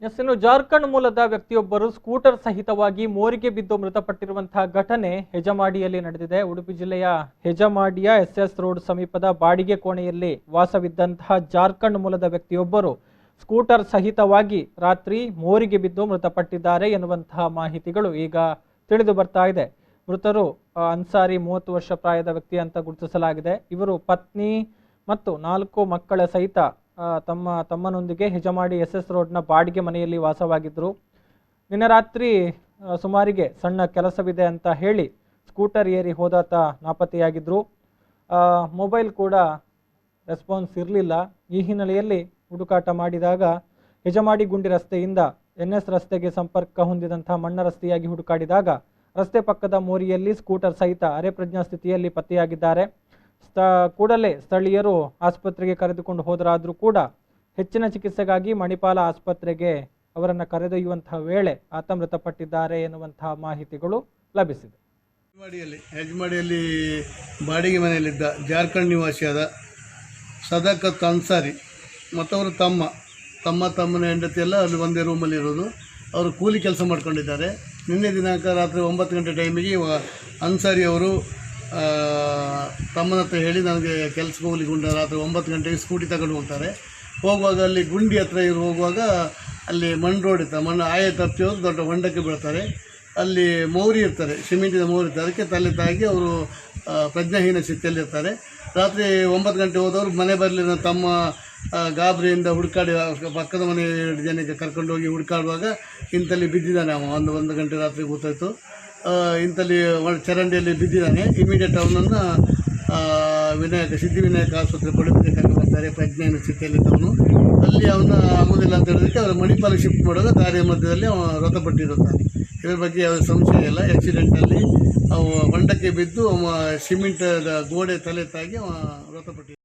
ಇನ್ನು ಜಾರ್ಖಂಡ್ ಮೂಲದ ವ್ಯಕ್ತಿಯೊಬ್ಬರು ಸ್ಕೂಟರ್ ಸಹಿತವಾಗಿ ಮೋರಿಗೆ ಬಿದ್ದು ಮೃತಪಟ್ಟಿರುವಂತಹ ಘಟನೆ ಹೆಜಮಾಡಿಯಲ್ಲಿ ನಡೆದಿದೆ. ಉಡುಪಿ ಜಿಲ್ಲೆಯ ಹೆಜಮಾಡಿಯ ಎಸ್ಎಸ್ ರೋಡ್ ಸಮೀಪದ ಬಾಡಿಗೆ ಕೋಣೆಯಲ್ಲಿ ವಾಸವಿದ್ದಂತಹ ಜಾರ್ಖಂಡ್ ಮೂಲದ ವ್ಯಕ್ತಿಯೊಬ್ಬರು ಸ್ಕೂಟರ್ ಸಹಿತವಾಗಿ ರಾತ್ರಿ ಮೋರಿಗೆ ಬಿದ್ದು ಮೃತಪಟ್ಟಿದ್ದಾರೆ ಎನ್ನುವಂತಹ ಮಾಹಿತಿಗಳು ಈಗ ತಿಳಿದು ಬರ್ತಾ ಇದೆ. ಮೃತರು ಅನ್ಸಾರಿ 30 ವರ್ಷ ಪ್ರಾಯದ ವ್ಯಕ್ತಿ ಅಂತ ಗುರುತಿಸಲಾಗಿದೆ. ಇವರು ಪತ್ನಿ ಮತ್ತು 4 ಮಕ್ಕಳ ಸಹಿತ ತಮ್ಮನೊಂದಿಗೆ ಹೆಜಮಾಡಿ ಎಸ್ಎಸ್ ರೋಡ್ನ ಬಾಡಿಗೆ ಮನೆಯಲ್ಲಿ ವಾಸವಾಗಿದ್ದರು. ನಿನ್ನೆ ರಾತ್ರಿ ಸುಮಾರಿಗೆ ಸಣ್ಣ ಕೆಲಸವಿದೆ ಅಂತ ಹೇಳಿ ಸ್ಕೂಟರ್ ಏರಿ ಹೋದಾತ ನಾಪತ್ತೆಯಾಗಿದ್ದರು. ಮೊಬೈಲ್ ಕೂಡ ರೆಸ್ಪಾನ್ಸ್ ಇರಲಿಲ್ಲ. ಈ ಹಿನ್ನೆಲೆಯಲ್ಲಿ ಹುಡುಕಾಟ ಮಾಡಿದಾಗ ಹೆಜಮಾಡಿ ಗುಂಡಿ ರಸ್ತೆಯಿಂದ NS ರಸ್ತೆಗೆ ಸಂಪರ್ಕ ಹೊಂದಿದಂಥ ಮಣ್ಣ ರಸ್ತೆಯಾಗಿ ಹುಡುಕಾಡಿದಾಗ ರಸ್ತೆ ಪಕ್ಕದ ಮೋರಿಯಲ್ಲಿ ಸ್ಕೂಟರ್ ಸಹಿತ ಅರೆಪ್ರಜ್ಞಾ ಸ್ಥಿತಿಯಲ್ಲಿ ಪತ್ತೆಯಾಗಿದ್ದಾರೆ. ಕೂಡಲೇ ಸ್ಥಳೀಯರು ಆಸ್ಪತ್ರೆಗೆ ಕರೆದುಕೊಂಡು ಹೋದರಾದರೂ ಕೂಡ ಹೆಚ್ಚಿನ ಚಿಕಿತ್ಸೆಗಾಗಿ ಮಣಿಪಾಲ ಆಸ್ಪತ್ರೆಗೆ ಅವರನ್ನು ಕರೆದೊಯ್ಯುವಂತಹ ವೇಳೆ ಆತ ಮೃತಪಟ್ಟಿದ್ದಾರೆ ಎನ್ನುವಂತಹ ಮಾಹಿತಿಗಳು ಲಭಿಸಿದೆ. ಹೆಜಮಾಡಿಯಲ್ಲಿ ಬಾಡಿಗೆ ಮನೆಯಲ್ಲಿದ್ದ ಜಾರ್ಖಂಡ್ ನಿವಾಸಿಯಾದ ಸದಾಕತ್ ಅನ್ಸಾರಿ ಮತ್ತವರು ತಮ್ಮನ ಹೆಂಡತಿ ಎಲ್ಲ ಅಲ್ಲಿ ಒಂದೇ ರೂಮಲ್ಲಿ ಇರೋದು. ಅವರು ಕೂಲಿ ಕೆಲಸ ಮಾಡ್ಕೊಂಡಿದ್ದಾರೆ. ನಿನ್ನೆ ದಿನಾಂಕ ರಾತ್ರಿ 9 ಗಂಟೆ ಟೈಮಿಗೆ ಅನ್ಸಾರಿ ಅವರು ತಮ್ಮನ ಹತ್ರ ಹೇಳಿ ನನಗೆ ಕೆಲಸಕ್ಕೆ ಹೋಗ್ಲಿಕ್ಕೆ ಉಂಟು, ರಾತ್ರಿ 9 ಗಂಟೆಗೆ ಸ್ಕೂಟಿ ತಗೊಂಡು ಹೋಗ್ತಾರೆ. ಹೋಗುವಾಗ ಅಲ್ಲಿ ಗುಂಡಿ ಹತ್ರ ಹೋಗುವಾಗ ಅಲ್ಲಿ ಮಣ್ಣು ರೋಡ್ ಇರ್ತಾರೆ, ಮಣ್ಣು ಆಯ ತಪ್ಪಿ ಹೋಗಿ ದೊಡ್ಡ ಹೊಂಡಕ್ಕೆ ಬೀಳ್ತಾರೆ. ಅಲ್ಲಿ ಮೌರಿ ಇರ್ತಾರೆ, ಸಿಮೆಂಟಿನ ಮೌರಿ ಇರ್ತಾರೆ. ಅದಕ್ಕೆ ತಲೆ ತಾಗಿ ಅವರು ಪ್ರಜ್ಞಾಹೀನ ಸ್ಥಿತಿಯಲ್ಲಿರ್ತಾರೆ. ರಾತ್ರಿ 9 ಗಂಟೆ ಹೋದವರು ಮನೆ ಬರಲಿಲ್ಲ. ತಮ್ಮ ಗಾಬರಿಯಿಂದ ಹುಡುಕಾಡಿ ಪಕ್ಕದ ಮನೆ 2 ಜನಕ್ಕೆ ಕರ್ಕೊಂಡೋಗಿ ಹುಡುಕಾಡುವಾಗ ಇಂಥಲ್ಲಿ ಬಿದ್ದಿದ್ದಾನೆ. ಒಂದು ಗಂಟೆ ರಾತ್ರಿ ಗೊತ್ತಾಯಿತು. ಇಂಥಲ್ಲಿ ಚರಂಡಿಯಲ್ಲಿ ಬಿದ್ದಿದ್ದಾನೆ. ಇಮಿಡಿಯೇಟ್ ಅವನನ್ನು ಸಿದ್ಧಿವಿನಾಯಕ ಆಸ್ಪತ್ರೆ ಪಡುತ್ತೆ ಕರ್ಕೊಂಡು ಬರ್ತಾರೆ. ಪ್ರಜ್ಞೆಯನ್ನು ಸ್ಥಿತಿಯಲ್ಲಿದ್ದವನು ಅಲ್ಲಿ ಅವನ ಆಗೋದಿಲ್ಲ ಅಂತ ಹೇಳಿದಕ್ಕೆ ಅವರು ಮಣಿಪಾಲಿಗೆ ಶಿಫ್ಟ್ ಮಾಡುವಾಗ ದಾರಿಯ ಮಧ್ಯದಲ್ಲಿ ಅವನು ಮೃತಪಟ್ಟಿರುತ್ತಾನೆ. ಇದರ ಬಗ್ಗೆ ಯಾವುದೇ ಸಂಶಯ ಇಲ್ಲ. ಆಕ್ಸಿಡೆಂಟಲ್ಲಿ ಅವ ಹೊಂಡಕ್ಕೆ ಬಿದ್ದು ಸಿಮೆಂಟ್ ಗೋಡೆ ತಲೆ ತಾಗಿ ಅವ ಮೃತಪಟ್ಟಿದ್ದಾನೆ.